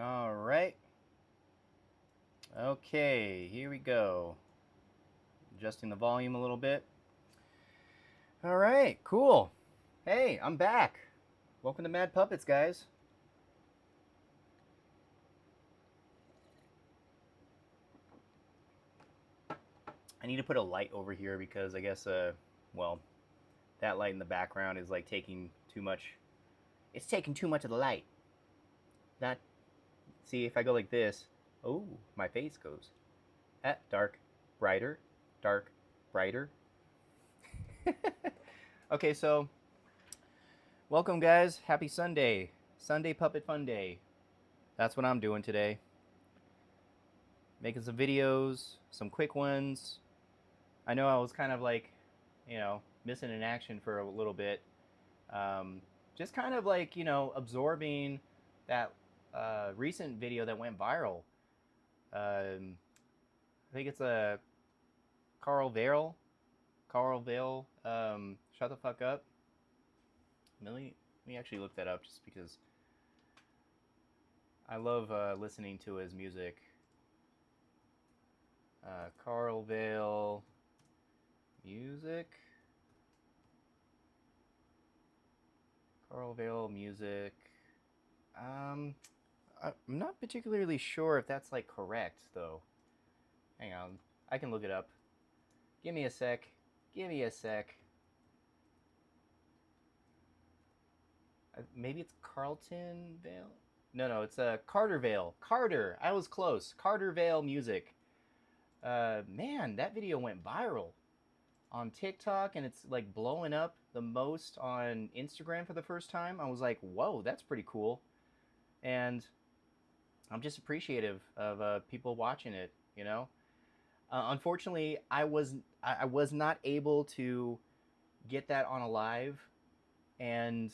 All right. Okay, here we go. Adjusting the volume a little bit. All right, cool. Hey, I'm back. Welcome to Mad Puppets, guys. I need to put a light over here because I guess, well, that light in the background is like taking too much. It's taking too much of the light. Not. See, if I go like this, oh, my face goes dark, brighter, dark, brighter. Okay, so welcome, guys. Happy Sunday. Sunday Puppet Fun Day. That's what I'm doing today. Making some videos, some quick ones. I know I was kind of like, missing in action for a little bit. Just kind of like, absorbing that recent video that went viral. I think it's a Carl Vale. Carl Vale, shut the fuck up. Let me actually look that up just because I love listening to his music. Carl Vale music. Carl Vale music. I'm not particularly sure if that's like correct though. Hang on, I can look it up. Give me a sec. Give me a sec. Maybe it's Carlton Vale. No, it's Carter Vale. Carter. I was close. Carter Vale music. Man, that video went viral on TikTok and it's like blowing up the most on Instagram for the first time. I was like, whoa, that's pretty cool. And I'm just appreciative of people watching it, you know? Unfortunately, I was not able to get that on a live, and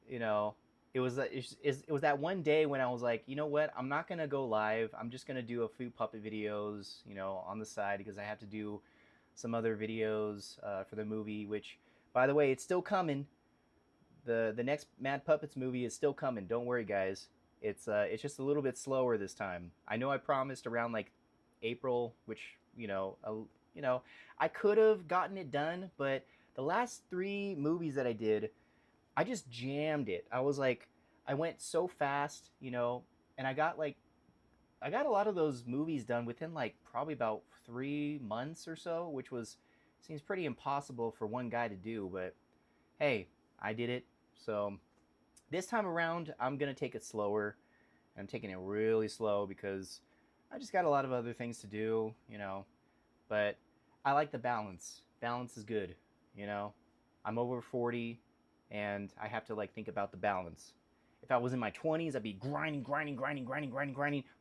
you know, it was that one day when I was like, you know what, I'm not gonna go live. I'm just gonna do a few puppet videos, on the side because I have to do some other videos for the movie. Which, by the way, it's still coming. The next Mad Puppets movie is still coming. Don't worry, guys. It's just a little bit slower this time. I know I promised around like April, which I could have gotten it done, but the last three movies that I did, I just jammed it. I was like, I went so fast, and I got a lot of those movies done within like probably about 3 months or so, which seems pretty impossible for one guy to do, but hey, I did it. So this time around, I'm gonna take it slower. I'm taking it really slow because I just got a lot of other things to do. But I like the balance. Balance is good, you know. I'm over 40 and I have to like think about the balance. If I was in my 20s, I'd be grinding,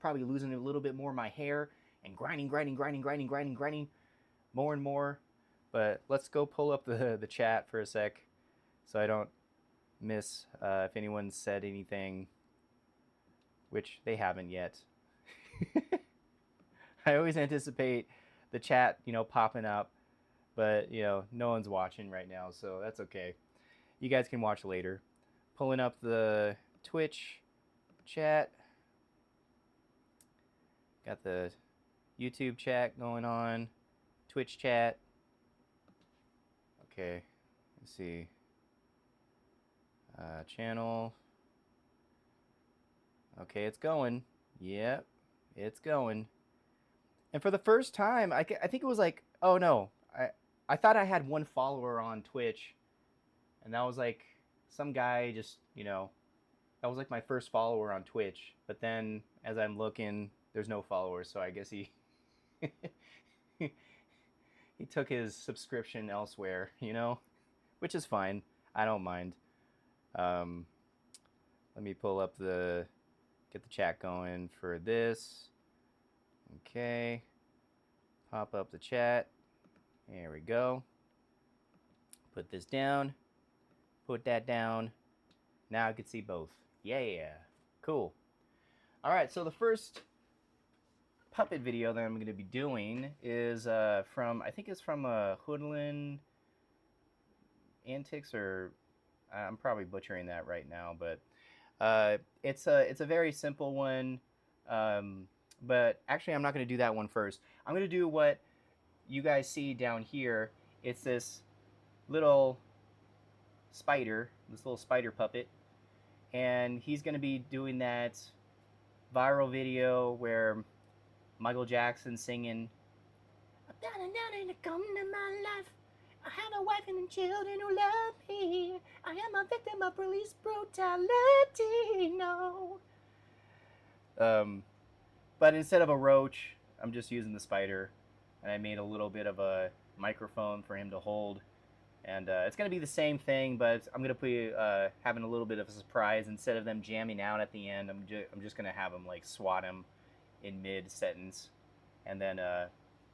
probably losing a little bit more of my hair and grinding more and more. But let's go pull up the chat for a sec so I don't miss if anyone said anything, which they haven't yet. I always anticipate the chat, popping up, but no one's watching right now, so that's okay. You guys can watch later. Pulling up the Twitch chat. Got the YouTube chat going on. Twitch chat. Okay, let's see. Channel. Okay, it's going. Yep, it's going. And for the first time, I think it was like, oh no, I thought I had one follower on Twitch, and that was like some guy just, that was like my first follower on Twitch. But then as I'm looking, there's no followers, so I guess he he took his subscription elsewhere, which is fine. I don't mind. Let me pull up get the chat going for this. Okay. Pop up the chat. There we go. Put this down. Put that down. Now I can see both. Yeah. Cool. All right, so the first puppet video that I'm going to be doing is I think it's from Hoodlin Antics, or I'm probably butchering that right now, but It's a very simple one, um, but actually I'm not going to do that one first. I'm going to do what you guys see down here. It's little this little spider puppet, and he's going to be doing that viral video where Michael Jackson singing down and down and come to my life. I have a wife and children who love me. I am a victim of police brutality. No. Um, but instead of a roach, I'm just using the spider, and I made a little bit of a microphone for him to hold. And it's gonna be the same thing, but I'm gonna be having a little bit of a surprise. Instead of them jamming out at the end, I'm just gonna have them like swat him in mid sentence, and then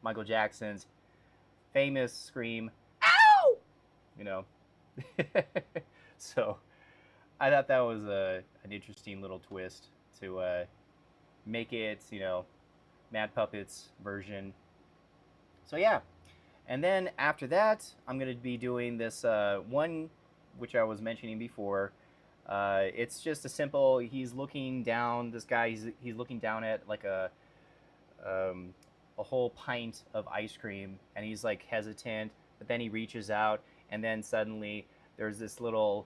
Michael Jackson's famous scream, "Ow!" You know. So I thought that was an interesting little twist to make it, Mad Puppets version. So yeah, and then after that, I'm gonna be doing this one, which I was mentioning before. It's just a simple. He's looking down. This guy, he's looking down at like a whole pint of ice cream, and he's like hesitant, but then he reaches out, and then suddenly there's this little,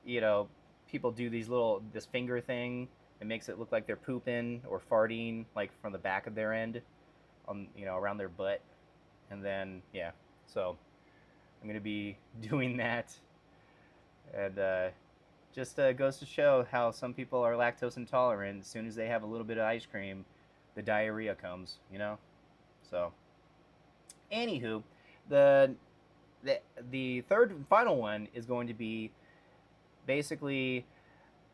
you know, people do this finger thing. It makes it look like they're pooping or farting, like from the back of their end, on around their butt, and then yeah, so I'm gonna be doing that, and just goes to show how some people are lactose intolerant. As soon as they have a little bit of ice cream, the diarrhea comes. So, anywho, the the third and final one is going to be basically.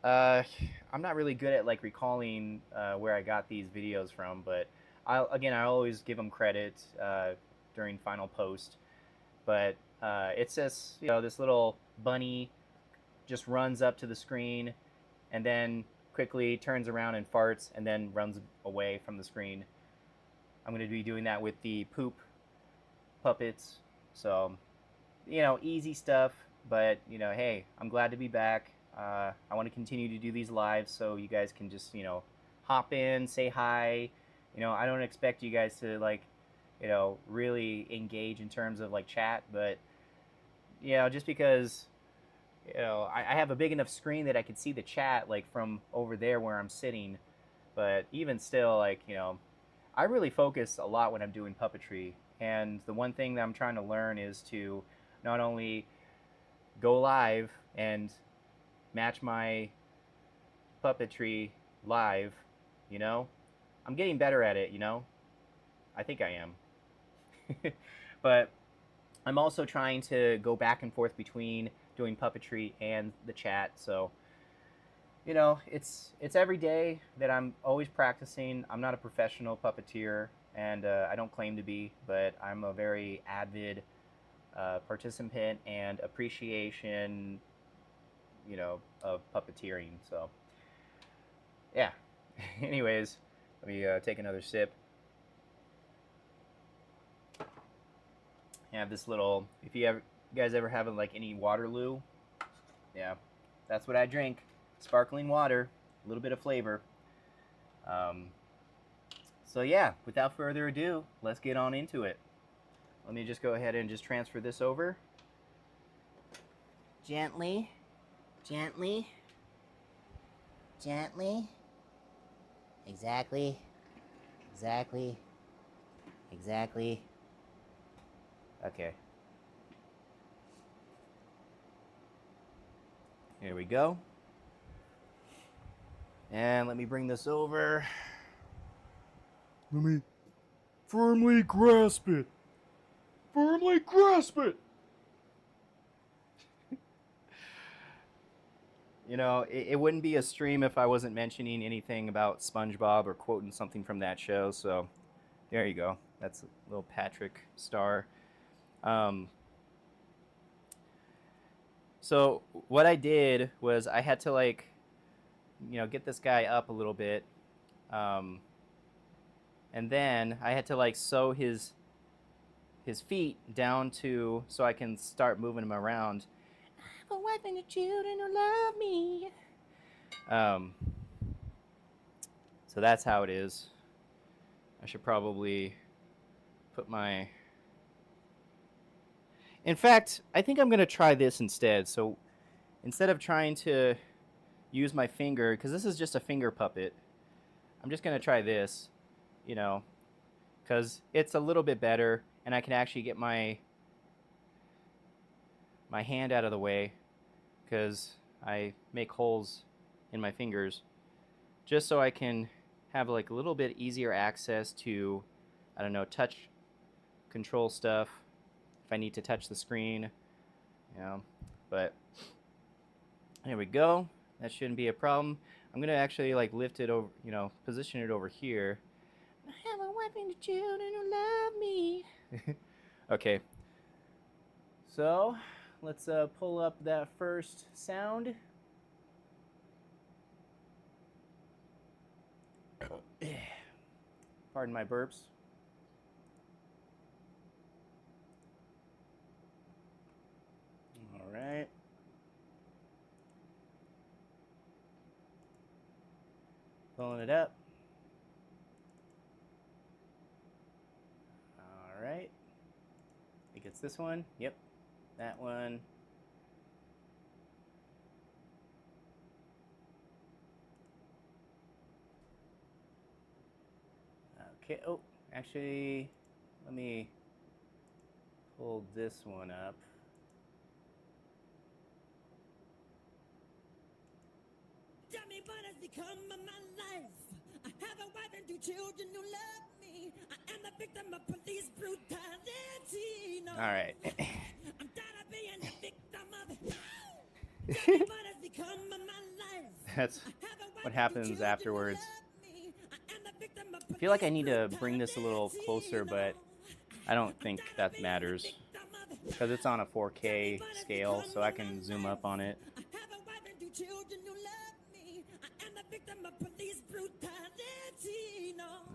I'm not really good at like recalling where I got these videos from, but I always give them credit during final post. But it's just this little bunny just runs up to the screen and then quickly turns around and farts and then runs away from the screen. I'm going to be doing that with the poop puppets. So, easy stuff, but, hey, I'm glad to be back. I want to continue to do these lives so you guys can just, hop in, say hi. I don't expect you guys to, like, really engage in terms of, like, chat, but, just because I have a big enough screen that I can see the chat like from over there where I'm sitting. But even still, like, I really focus a lot when I'm doing puppetry. And the one thing that I'm trying to learn is to not only go live and match my puppetry live, I'm getting better at it, I think I am. But I'm also trying to go back and forth between doing puppetry and the chat. So, it's every day that I'm always practicing. I'm not a professional puppeteer, and I don't claim to be, but I'm a very avid participant and appreciation, of puppeteering. So, yeah. Anyways, let me take another sip. I have this little. If you guys ever have like any Waterloo, yeah, that's what I drink. Sparkling water, a little bit of flavor. So yeah, without further ado, let's get on into it. Let me just go ahead and just transfer this over. Gently, gently, gently. Exactly, exactly, exactly. Okay. Here we go. And let me bring this over. Let me firmly grasp it. Firmly grasp it. It wouldn't be a stream if I wasn't mentioning anything about SpongeBob or quoting something from that show. So there you go. That's a little Patrick Star. So what I did was I had to like, get this guy up a little bit, and then I had to like sew his feet down to so I can start moving him around. I have a wife and children who love me. Um, so that's how it is. I should probably put my... In fact, I think I'm going to try this instead. So instead of trying to use my finger, because this is just a finger puppet, I'm just going to try this, you know, because it's a little bit better, and I can actually get my hand out of the way, because I make holes in my fingers just so I can have like a little bit easier access to, I don't know, touch control stuff if I need to touch the screen, you know. But there we go. That shouldn't be a problem. I'm gonna actually like lift it over, you know, position it over here. I have a wife and children who love me. Okay. So let's pull up that first sound. Pardon my burps. All right. Pulling it up. All right. I think it's this one. Yep. That one. Okay. Oh, actually, let me pull this one up. Dummy, but has become my life. I have a wife and 2 children who love me. I am the victim of police brutality. No. All right. I'm tired of being the victim of it. Dummy, but has become my life. That's what happens afterwards. I feel like I need to bring this a little closer, but I don't think that matters because it's on a 4K scale, so I can zoom up on it.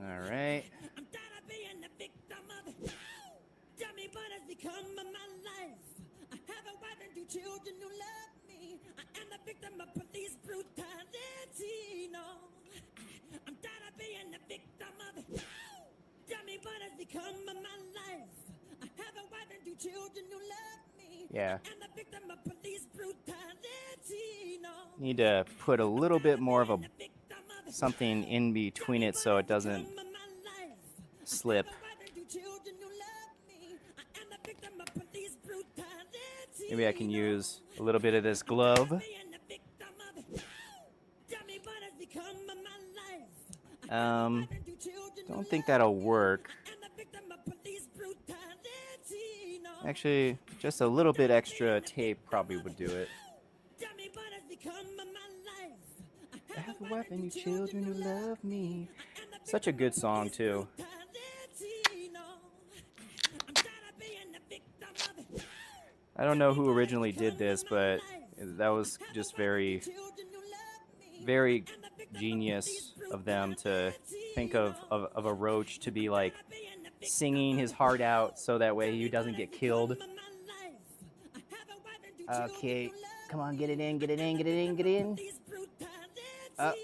All right. Dummy, but has become my life. I have a wife and 2 children who love me. I am the victim of police brutality. No, I'm tired of being the victim of it. Dummy, but has become my life. I have a wife and 2 children who love me. Yeah. I am the victim of police brutality. No. Need to put a little bit more of a something in between it so it doesn't slip. Maybe I can use a little bit of this glove. Don't think that'll work. Actually, just a little bit extra tape probably would do it. I have a wife and 2 children who love me. Such a good song, too. I don't know who originally did this, but that was just very, very genius of them to think of a roach to be like singing his heart out so that way he doesn't get killed. Okay, come on, get it in, get it in, get it in, get it in. Up.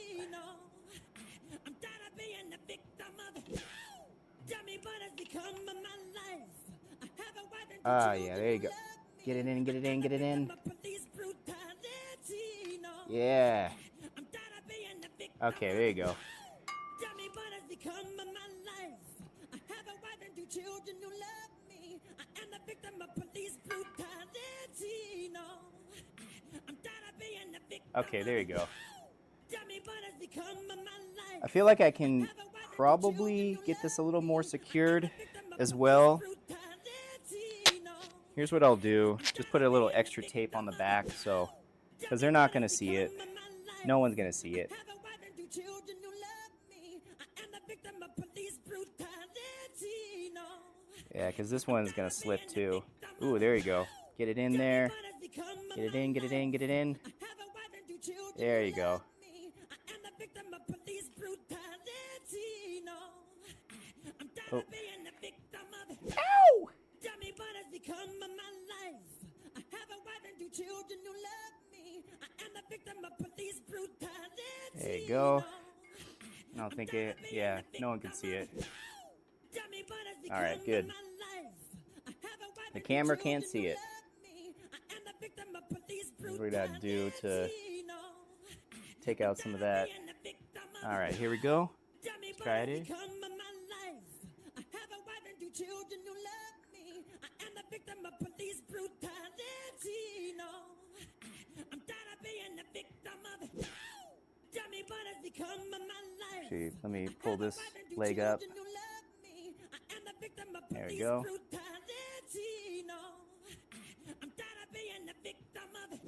Yeah, there you go. Get it in, get it in, get it in. Yeah. Okay, there you go. Okay, there you go. I feel like I can probably get this a little more secured as well. Here's what I'll do. Just put a little extra tape on the back, so because they're not going to see it. No one's going to see it. Yeah, because this one's going to slip too. Ooh, there you go. Get it in there. Get it in, get it in, get it in. There you go. Oh. Ow! There you go. I don't think it. Yeah, no one can see it. All right, good. The camera can't see it. This is what we gotta do to take out some of that. All right, here we go. Let's try it. Children who love me. I am the victim of police brutality. No, I'm tired of being the victim of dummy, but has become my life. Actually, let me pull this leg up. There we go. Brutality. No, I'm tired of being the victim of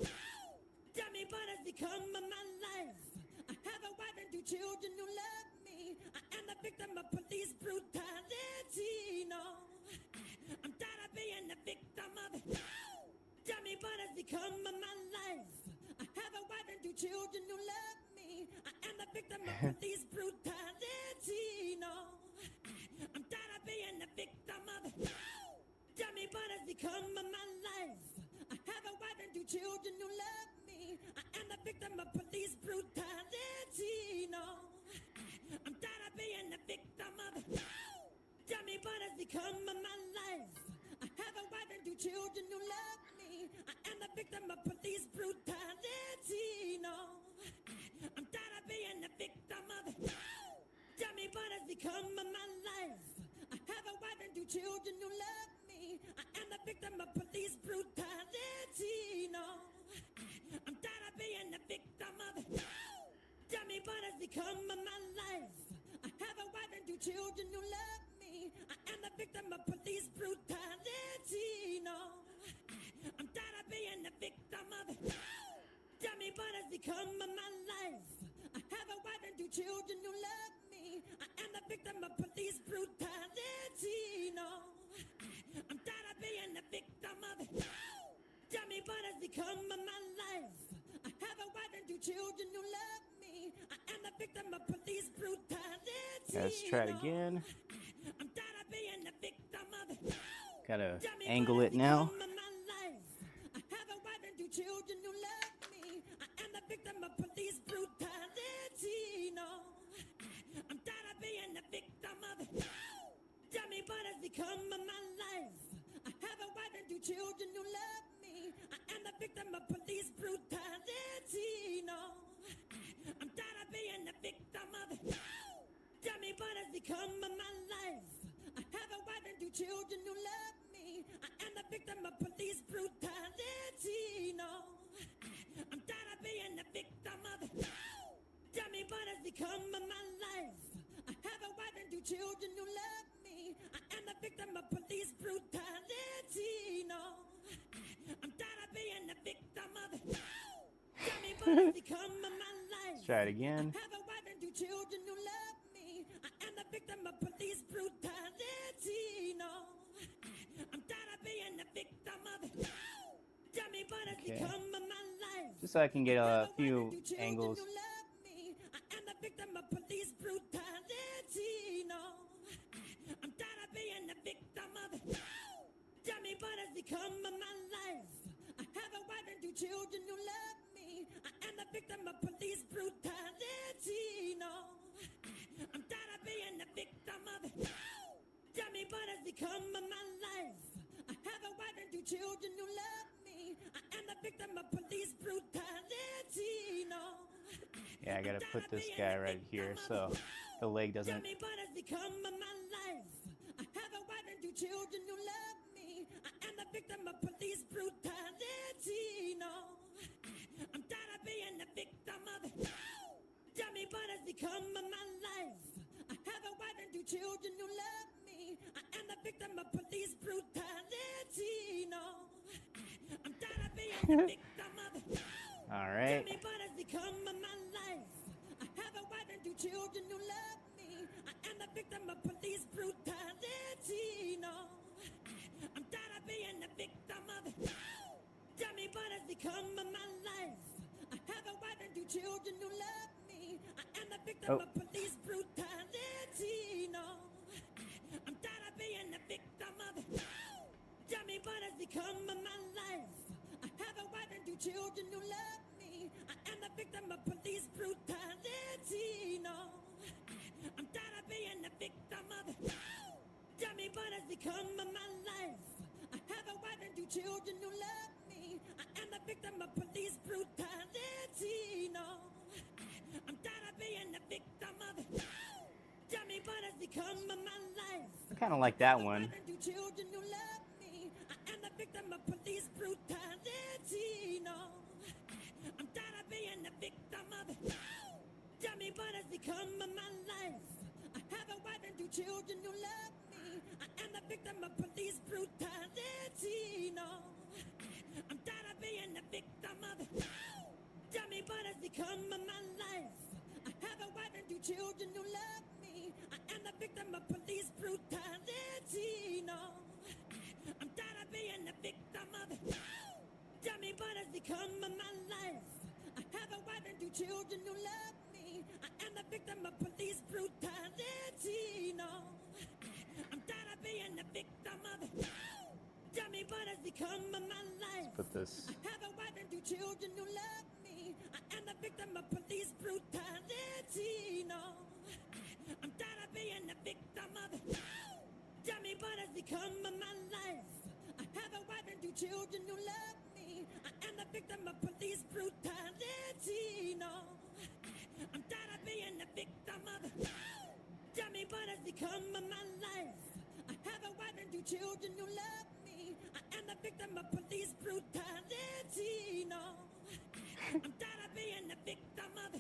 dummy, but has become my life. I have a wife and 2 children who love me. I am the victim of police brutality. No, I'm tired of being the victim of dummy, but has become my life. I have a wife and 2 children who love me. I am the victim of police brutality. No, I'm tired of being the victim of dummy, but has become my life. I have a wife and 2 children who love me. I am the victim of police brutality. No, I'm tired of being the victim of dummy, but has become my life. I have a wife and 2 children who love me. I am the victim of police brutality. No, I'm tired of being the victim of dummy, but has become my life. I have a wife and 2 children who love me. I am the victim of police brutality. No, I'm tired of being the victim of dummy, but has become my life. I have a wife and 2 children who love me. I am the victim of police brutality. No, I'm tired of being the victim of dummy, but has become my life. I have a wife and 2 children who love me. I am the victim of police brutality. No, I'm tired of being the victim of dummy, but has become my life. I have a wife and 2 children who love me. I am the victim of police brutality. Let's try it again. I'm tired of being the victim of Gotta angle it now. I have a wife and 2 children who love me. I am the victim of police brutality. No, I'm tired of being the victim of dummy, but has become my life. I have a wife and 2 children who love me. I am the victim of police brutality. No, I'm tired of being the victim of dummy, but has become my life. I have a wife and 2 children who love me. I am the victim of police brutality. No, I'm tired of being the victim of dummy, but has become my life. I have a wife and 2 children who love me. I am the victim of police brutality. No, I'm tired of being the victim of dummy, but has become my life. Let's try it again. I have a wife and 2 children who love me. I am the victim of police brutality. No, I'm tired of being the victim of dummy, but has become my life. Just so I can get a few angles. I am the victim of police brutality. No, I'm tired of being the victim of dummy, but has become my life. I have a wife and 2 children who love me. I am the victim of police brutality. No, I'm tired of being the victim of dummy, but has become my life. I have a wife and 2 children who love me. I am the victim of police brutality. No, Yeah, I gotta put this guy right here so the leg doesn't. dummy, but has become my life. I have a wife and 2 children who love me. I am the victim of police brutality. No, I'm tired of being the victim of dummy, but has become my life. I have a wife and 2 children who love me. I am the victim of police brutality. No, I'm tired of being the victim of All right. dummy, but has become my life. I have a wife and 2 children who love me. I am the victim of police brutality. No, I'm tired of being the victim of dummy, but has become my life. I have a wife and 2 children who love me. I am the victim of police brutality. No, I'm tired of being the victim of dummy, but has become my life. I have a wife and 2 children who love me. I am the victim of police brutality. No, I'm tired of being the victim of dummy, but has become my life. I have a wife and 2 children who love me. I am the victim of police brutality. No, I'm tired of being the victim of dummy, but has become my life. I kind of like that one. I have a wife and 2 children who love me. I am the victim of police brutality. No, I'm tired of being the victim of dummy, but has become my life. I have a wife and 2 children who love me. I am the victim of police brutality. No, I'm tired of being the victim of dummy, but has become my life. I have a wife and 2 children who love me. I am the victim of police brutality. No, I'm tired of being the victim of dummy, but has become my life. I have a wife and 2 children who love me. I am the victim of police brutality. No, I'm tired of being the victim of dummy, but has become my life. Put this. I have a wife and 2 children who love me. I am the victim of police brutality. No, I'm tired of being the victim of dummy, but has become my life. I have a wife and 2 children who love me. I am the victim of police brutality. No, I'm tired of being the victim of dummy, but has become my life. I have a wife and 2 children who love me. I am the victim of police brutality. No, I'm tired of being the victim of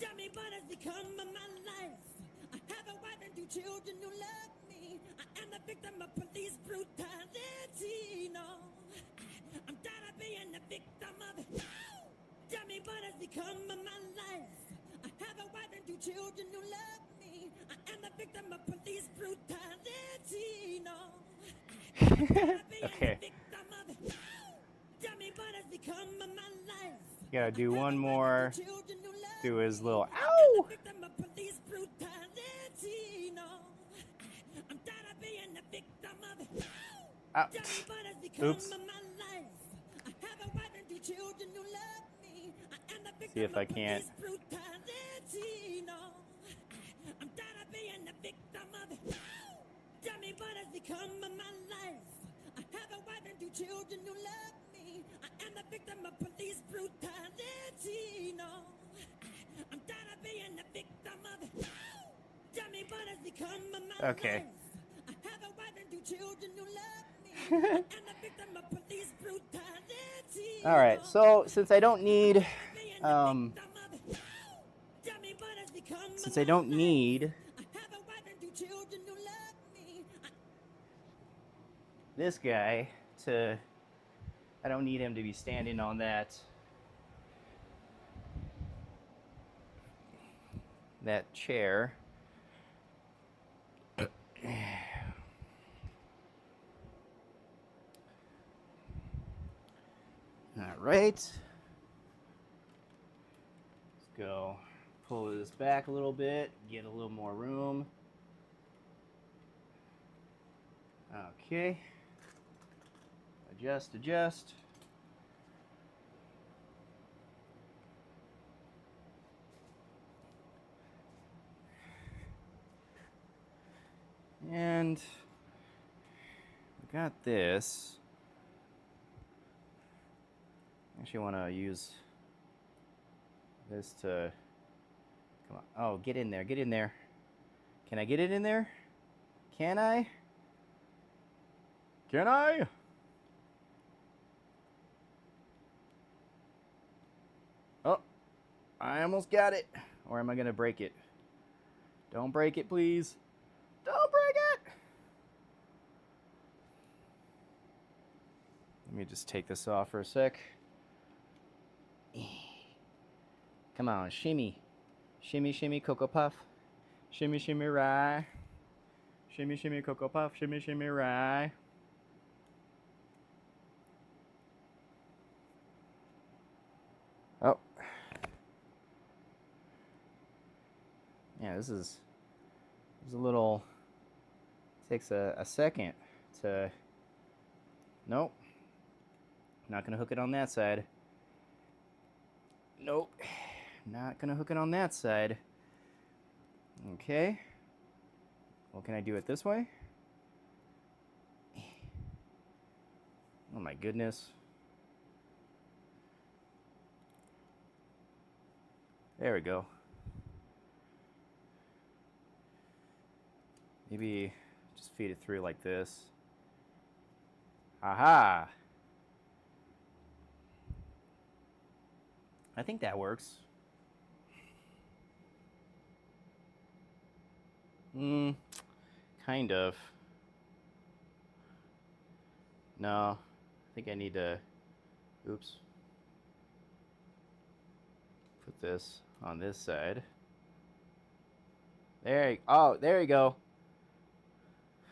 dummy, but has become my life. I have a wife and 2 children who love me. I am the victim of police brutality. No, I'm tired of being the victim of dummy, but has become my life. I have a wife and 2 children who love me. I am the victim of police brutality. No, I'm tired of being Okay. the victim of dummy, but has become my life. Gotta do I have one a wife and more. 2 children who love Do his me. little I am ow. the victim of police brutality. No, I'm tired of being the victim of Ah, dummy, but has become oops. my life. I have a wife and 2 children who love me. I am the victim See if I of can't. police brutality. No, I'm tired of being the victim of dummy, but has become my life. I have a wife and 2 children who love me. I am the victim of police brutality. No, I'm tired of being the victim of dummy, but has become my Okay. life. I have a wife and 2 children who love me. I am the victim of police brutality. All right. So since I don't need, since I don't need this guy to, I don't need him to be standing on that chair. All right. Let's go pull this back a little bit, get a little more room. Okay. Adjust, adjust. And we got this. Actually want to use this to, come on. Oh, get in there, get in there. Can I get it in there? Can I? Can I? Oh, I almost got it. Or am I going to break it? Don't break it, please. Don't break it! Let me just take this off for a sec. Come on, shimmy. Shimmy, shimmy, Cocoa Puff. Shimmy, shimmy, rye. Shimmy, shimmy, Cocoa Puff. Shimmy, shimmy, rye. Oh. Yeah, this is a little, takes a second to, nope. Not gonna hook it on that side. Nope. Not gonna hook it on that side. Okay. Well, can I do it this way? Oh my goodness. There we go. Maybe just feed it through like this. Aha! I think that works. Kind of. No, I think I need to, oops, put this on this side. There, oh, there you go.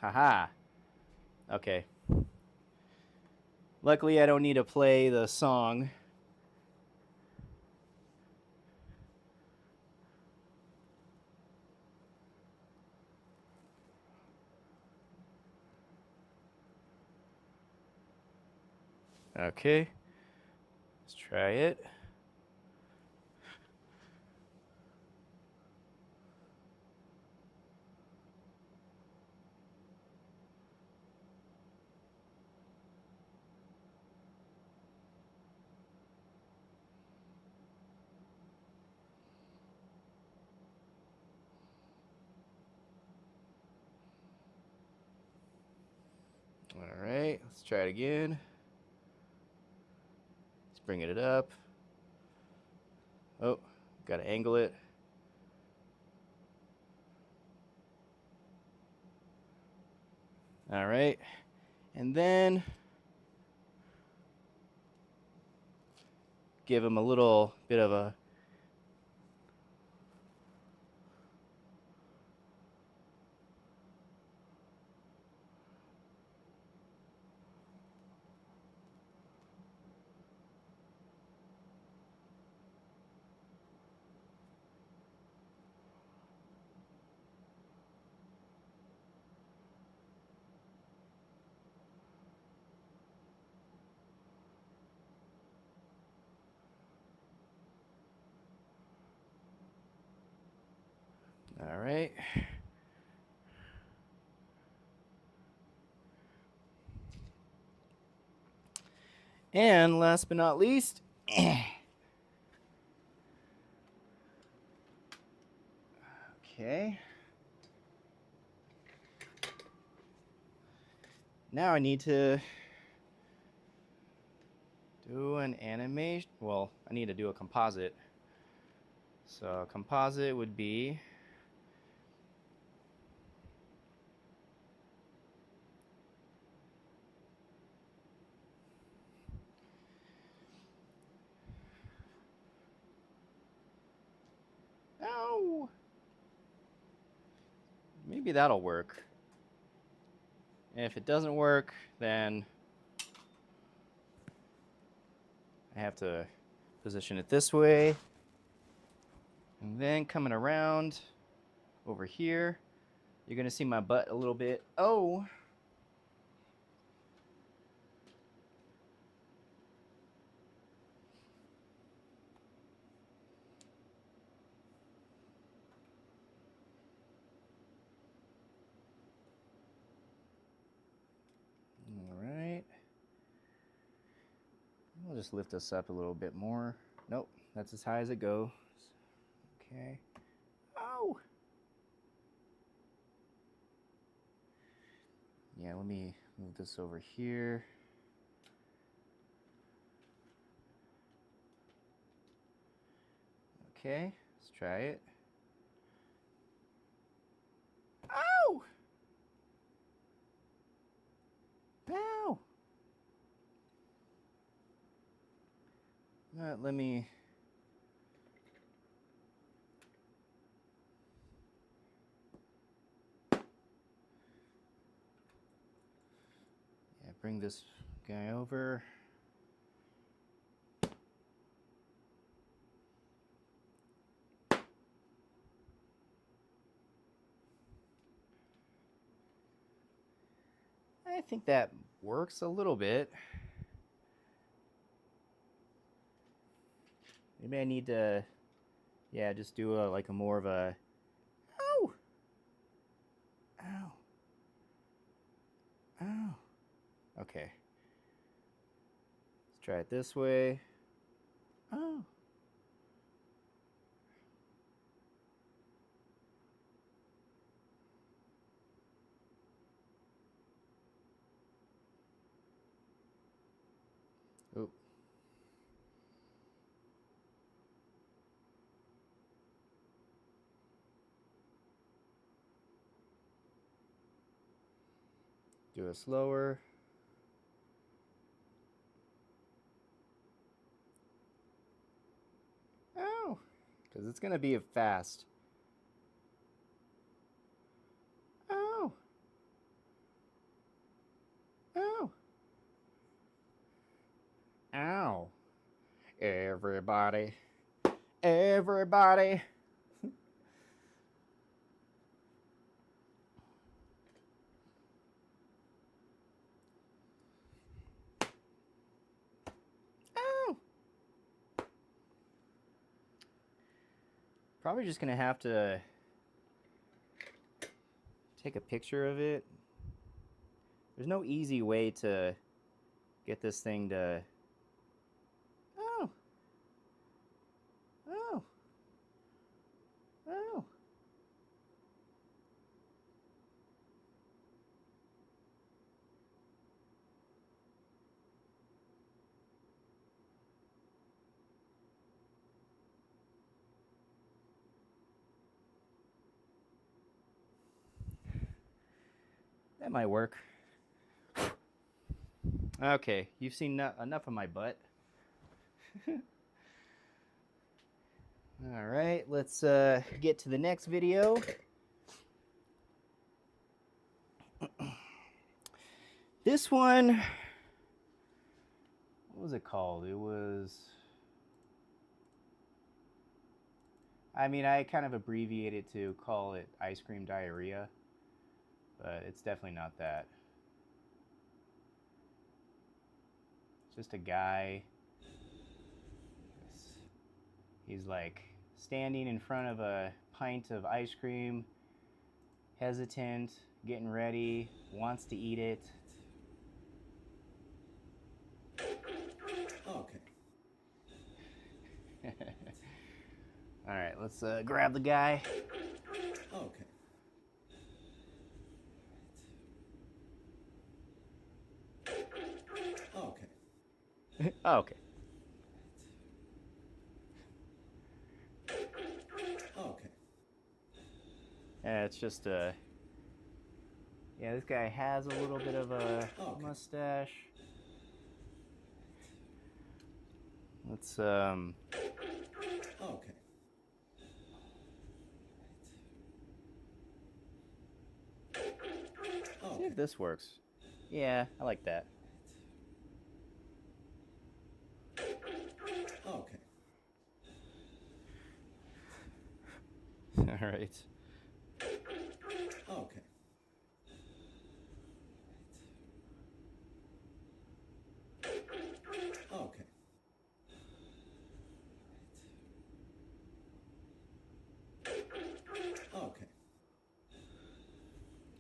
Haha. Okay. Luckily, I don't need to play the song. Okay. Let's try it. All right, let's try it again. Let's bring it up. Oh, gotta angle it. All right, and then give him a little bit of a all right. And last but not least, okay. Now I need to do an animation. Well, I need to do a composite. So composite would be ow. Maybe that'll work. And if it doesn't work, then I have to position it this way. And then coming around over here, you're gonna see my butt a little bit. Oh. All right. We'll just lift this up a little bit more. Nope, that's as high as it goes. Okay. Oh. Yeah, let me move this over here. Okay, let's try it. Ow! Ow! Let me... Yeah, bring this guy over. I think that works a little bit. Maybe I need to, yeah, just do a like a more of a, ow, ow, ow. Okay. Let's try it this way. Oh. Oop. Do it slower. Ow. Because it's going to be fast. Ow. Ow. Ow. Everybody. Everybody. Ow. Probably just going to have to take a picture of it. There's no easy way to get this thing to... Oh. Oh. Oh. That might work. Okay, you've seen enough of my butt. All right, let's get to the next video. This one, what was it called? It was, I mean, I kind of abbreviated to call it ice cream diarrhea, but it's definitely not that. It's just a guy. He's like standing in front of a pint of ice cream, hesitant, getting ready, wants to eat it. Okay. All right, let's grab the guy. Okay. Okay. Oh, okay. Okay. Yeah, it's just a... Yeah, this guy has a little bit of a mustache. Let's, Okay. see if this works. Yeah, I like that. Okay. All right. Okay. Okay. Okay.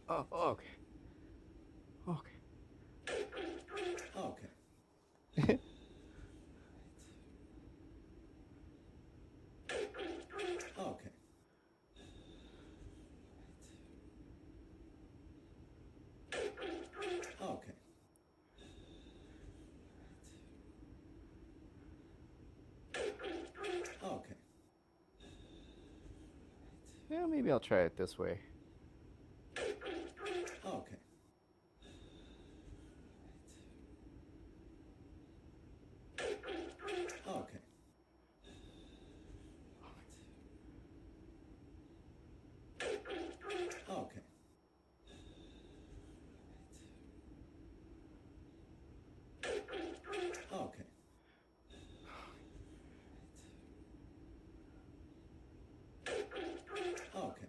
Oh, okay. Okay. Okay. Okay. Okay. Okay. Yeah, maybe I'll try it this way. Okay. Okay. Okay. Okay. Okay.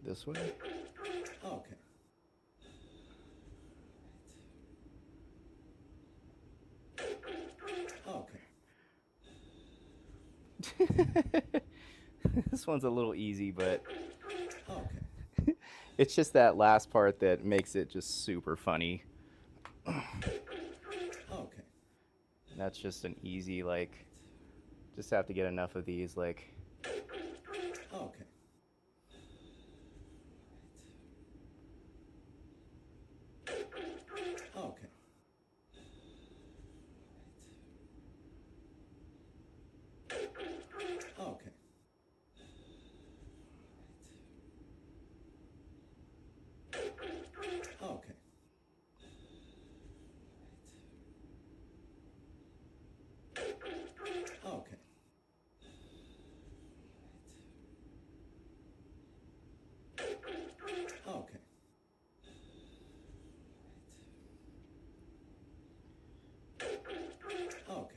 This way? Okay. Okay. This one's a little easy, but Okay. it's just that last part that makes it just super funny. Okay. That's just an easy, like, just have to get enough of these, like. Okay. Okay. Okay. Okay. Okay. Okay. Okay.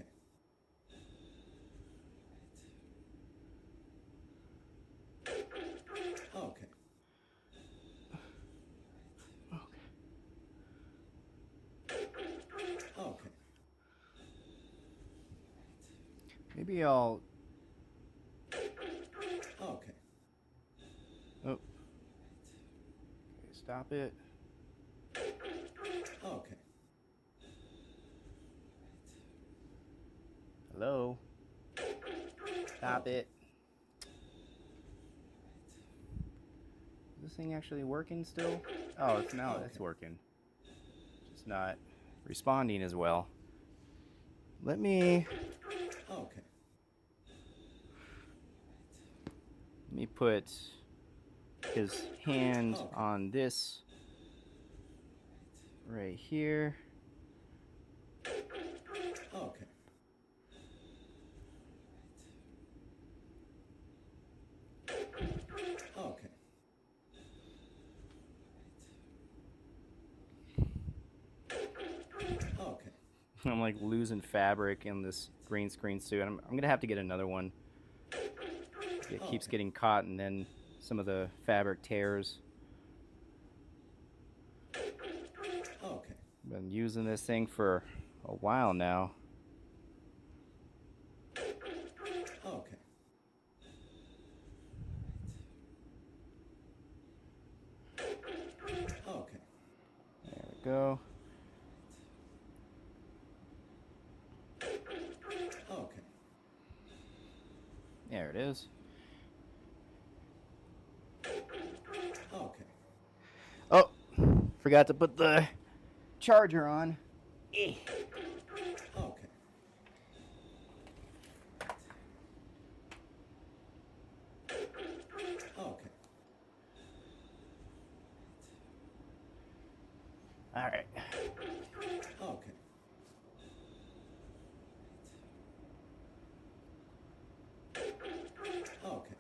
Okay. Okay. Maybe I'll. Okay. Oh. Okay, stop it. Okay. Hello. Stop it. Is this thing actually working still? Oh, it's now. It's working. Just not responding as well. Let me Okay. put his hand on this right here. Okay. Okay. Okay. I'm like losing fabric in this green screen suit. I'm gonna have to get another one. It keeps getting caught and then some of the fabric tears. Okay. Been using this thing for a while now. Okay. Okay. There we go. Okay. There it is. Okay. Oh, forgot to put the charger on. Okay. Okay. All right. Okay. Okay. Okay. Okay.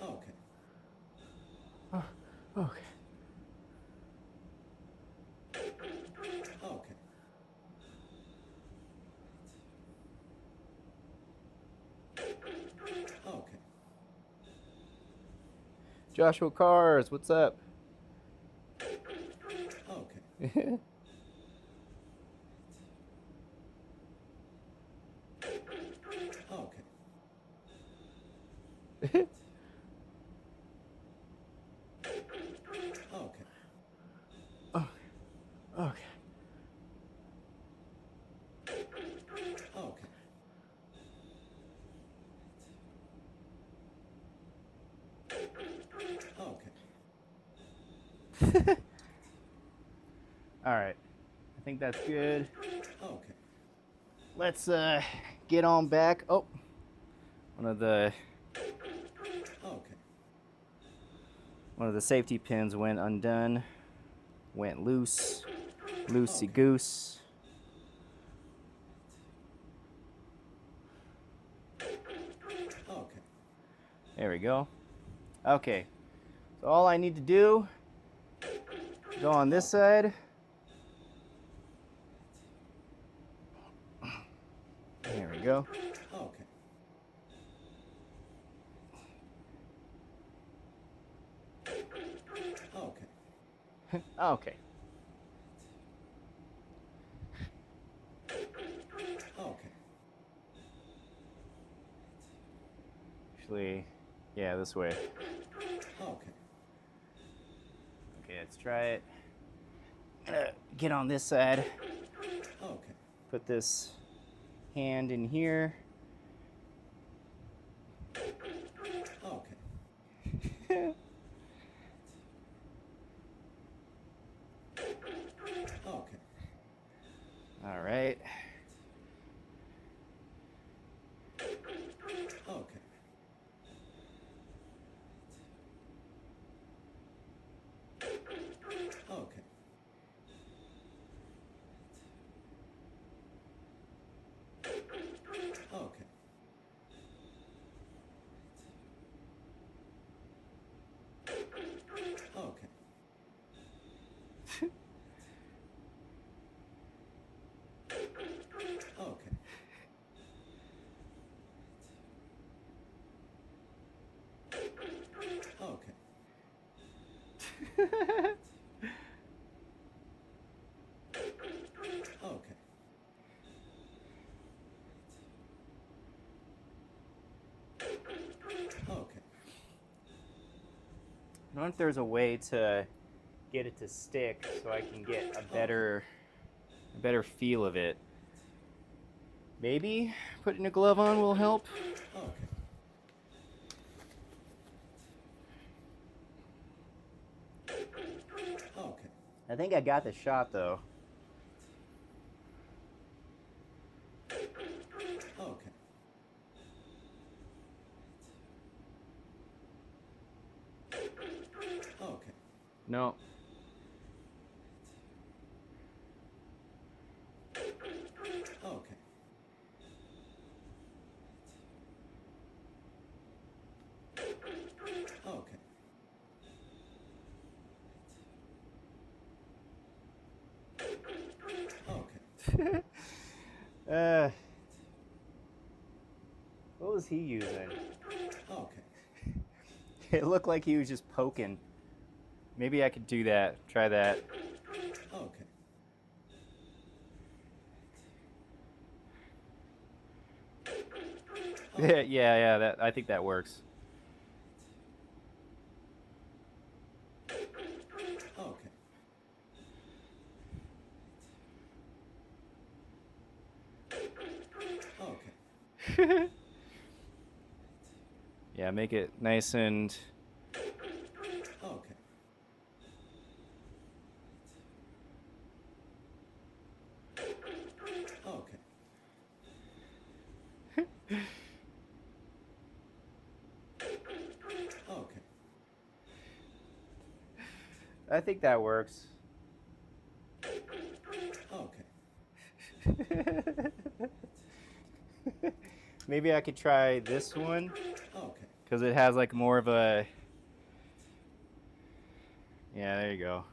Okay. Oh, okay. Okay. Okay. Joshua Cars, what's up? Okay. Okay. Okay. Oh, okay. Okay. Okay. All right. I think that's good. Okay. Let's get on back. Oh, one of the Okay. safety pins went undone. Went loose. Loosey goose. Okay. There we go. Okay. So all I need to do, go on this side. we go. Okay. Okay. Okay. Okay. Actually, yeah, this way. Okay. Okay, let's try it. I'm gonna get on this side. Okay. Put this hand in here. Okay. Okay. All right. Okay. Okay. Okay. Okay. Okay. Okay. Okay. Okay. I wonder if there's a way to get it to stick so I can get a better feel of it. Maybe putting a glove on will help. Okay. Okay. I think I got the shot though. Okay. Okay. No. Okay. Okay. Okay. What was he using? Okay. It looked like he was just poking. Maybe I could do that. Try that. Okay. Yeah, that I think that works. Okay. Okay. Yeah, make it nice and Okay. Okay. Okay. I think that works. Okay. Maybe I could try this one Okay. because it has like more of a. Yeah, there you go.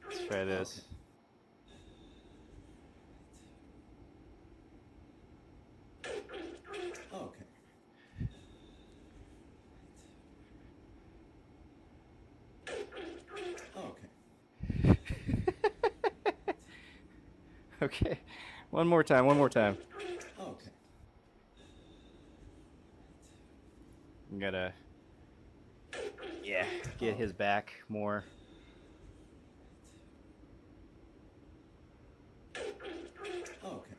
Let's try this. Okay. Okay. Okay, one more time. Okay. I'm gonna, yeah, get his back more. Okay.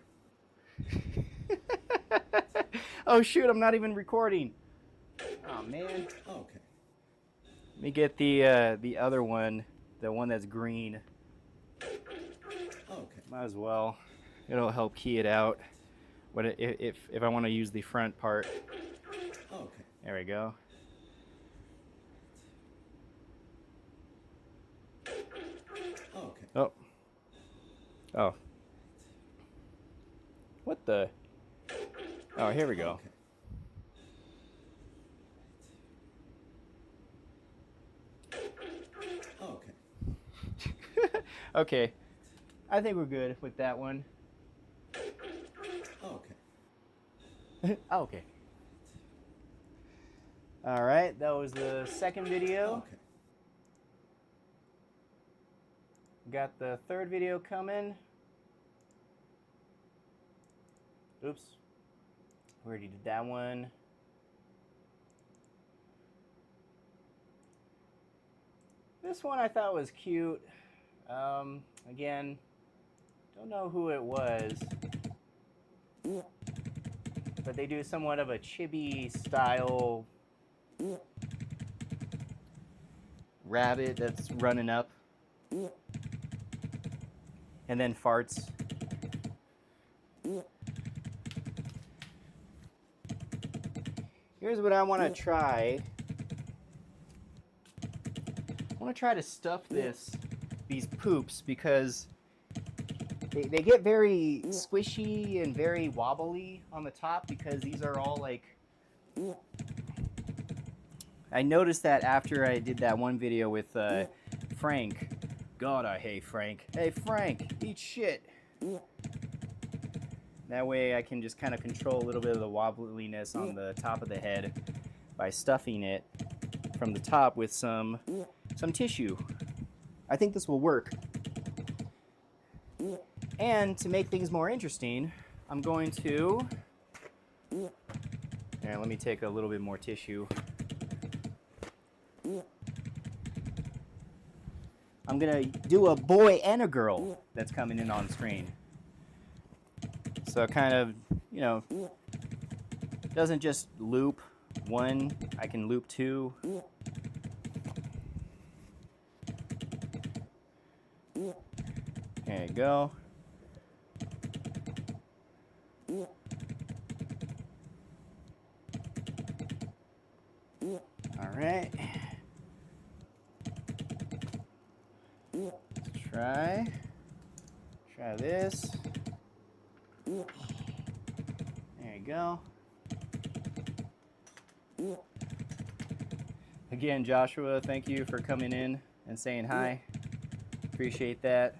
Oh shoot, I'm not even recording. Oh man. Okay. Let me get the other one, the one that's green. Okay. Might as well. It'll help key it out. If I want to use the front part. Okay. There we go. Okay. Oh. Oh. What the? Oh, here we go. Okay. Okay. I think we're good with that one. Okay. Oh, okay. All right, that was the second video. Okay. Got the third video coming. Oops. We already did that one. This one I thought was cute. Again, don't know who it was, but they do somewhat of a chibi style rabbit that's running up and then farts. Here's what I want to try. I want to try to stuff these poops, because they get very squishy and very wobbly on the top, because these are all like... I noticed that after I did that one video with Frank. God, I hate Frank. Hey Frank, eat shit. That way I can just kind of control a little bit of the wobbliness on the top of the head by stuffing it from the top with some tissue. I think this will work. And to make things more interesting, I'm going to... Here, let me take a little bit more tissue. I'm gonna do a boy and a girl that's coming in on screen. So kind of, you know, doesn't just loop one, I can loop two. There you go. All right. Let's try this. There you go. Again, Joshua, thank you for coming in and saying hi. Appreciate that.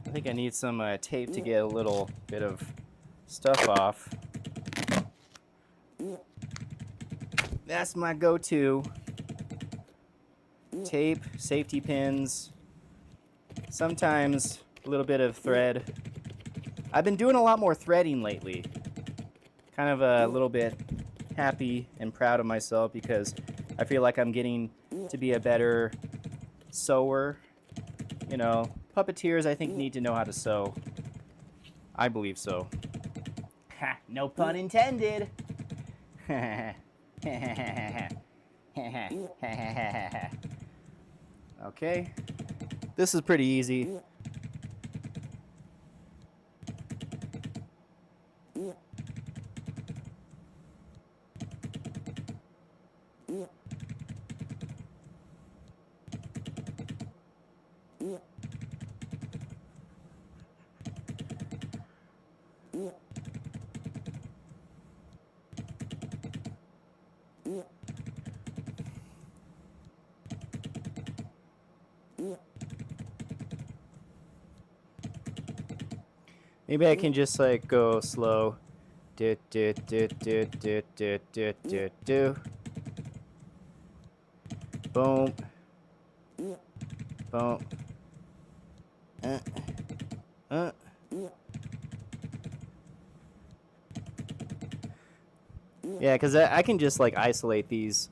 I think I need some tape to get a little bit of stuff off. That's my go-to. Tape, safety pins, sometimes a little bit of thread. I've been doing a lot more threading lately. Kind of a little bit happy and proud of myself, because I feel like I'm getting to be a better sewer. You know, puppeteers, I think, need to know how to sew. I believe so. Ha, no pun intended. Okay, this is pretty easy. Maybe I can just like go slow. Do do do do do do do do do. Boom. Boom. Yeah, because I can just like isolate these.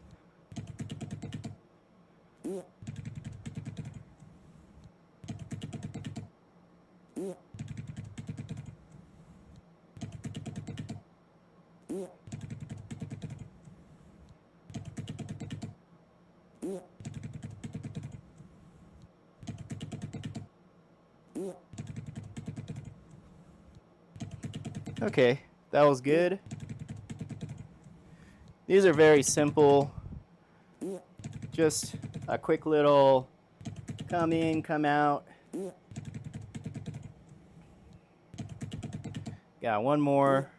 Okay, that was good. These are very simple. Just a quick little come in, come out. Got one more.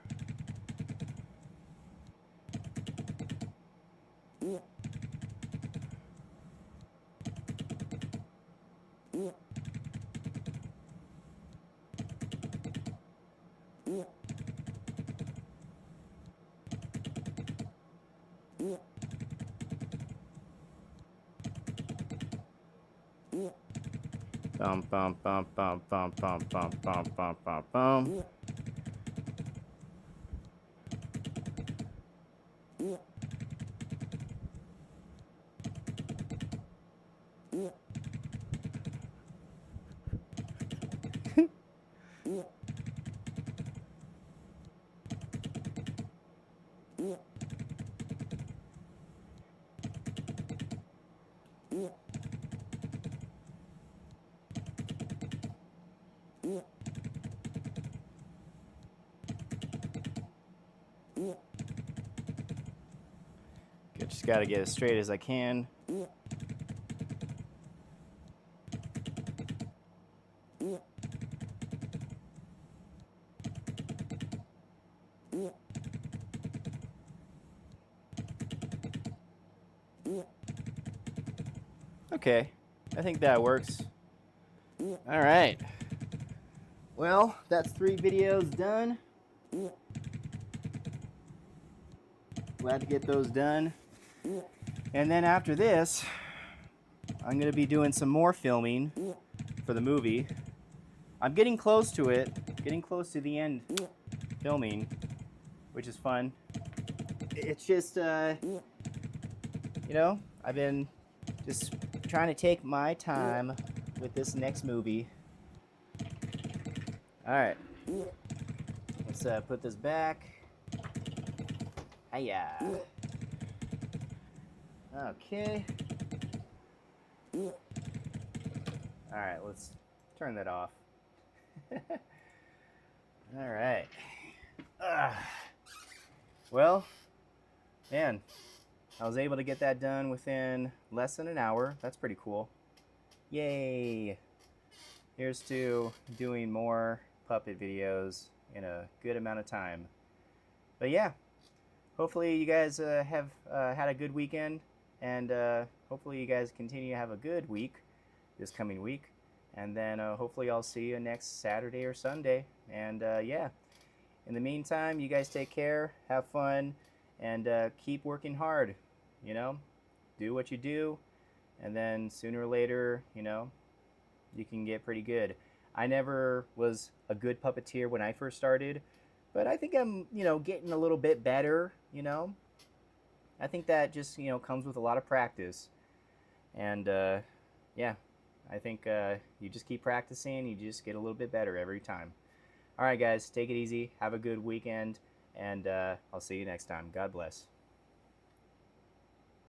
Bum bum bum bum bum bum bum bum bum bum bum. Just gotta get as straight as I can. Okay, I think that works. All right. Well, that's 3 videos done. Glad to get those done. And then after this, I'm going to be doing some more filming for the movie. I'm getting close to it, getting close to the end filming, which is fun. It's just, you know, I've been just trying to take my time with this next movie. All right, let's put this back. Hiya. Okay. All right, let's turn that off. All right. Well, man, I was able to get that done within less than an hour. That's pretty cool. Yay. Here's to doing more puppet videos in a good amount of time. But yeah, hopefully you guys have had a good weekend, and hopefully you guys continue to have a good week this coming week. And then hopefully I'll see you next Saturday or Sunday. And yeah, in the meantime, you guys take care, have fun, and keep working hard. You know, do what you do, and then sooner or later, you know, you can get pretty good. I never was a good puppeteer when I first started, but I think I'm, you know, getting a little bit better, you know. I think that just, you know, comes with a lot of practice. And yeah, I think you just keep practicing, you just get a little bit better every time. All right, guys, take it easy. Have a good weekend, and I'll see you next time. God bless.